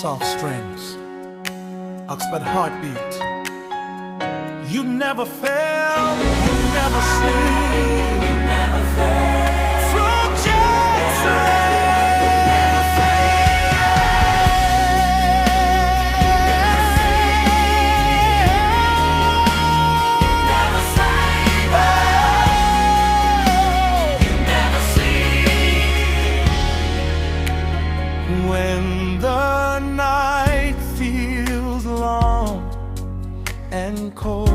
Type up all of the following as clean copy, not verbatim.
Soft strings, Oxford heartbeat. You never fail, you never sleep, you never fail. Frogjet. When the night feels long and cold,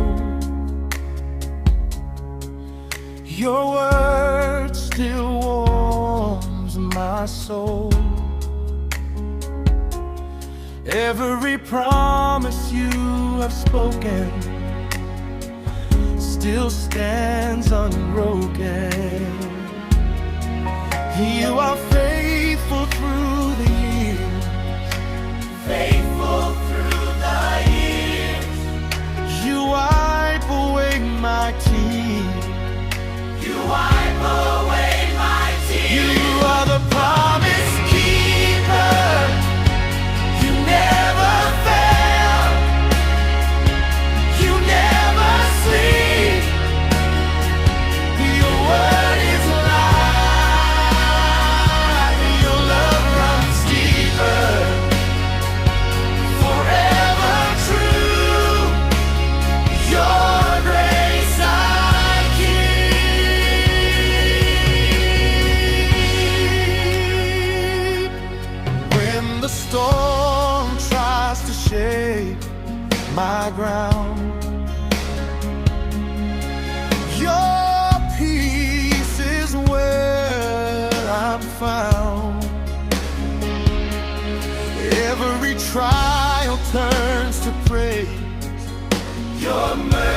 your word still warms my soul. Every promise you have spoken still stands unbroken. You are faithful through the years, faithful through the years. You wipe away my tears, you wipe away my tears. You are the promise keeper, you never fail, you never sleep. Your word is life, your love runs deeper, forever true. Your grace I keep. When the storm tries to shake my ground, your peace is where I'm found. Every trial turns to praise, your mercy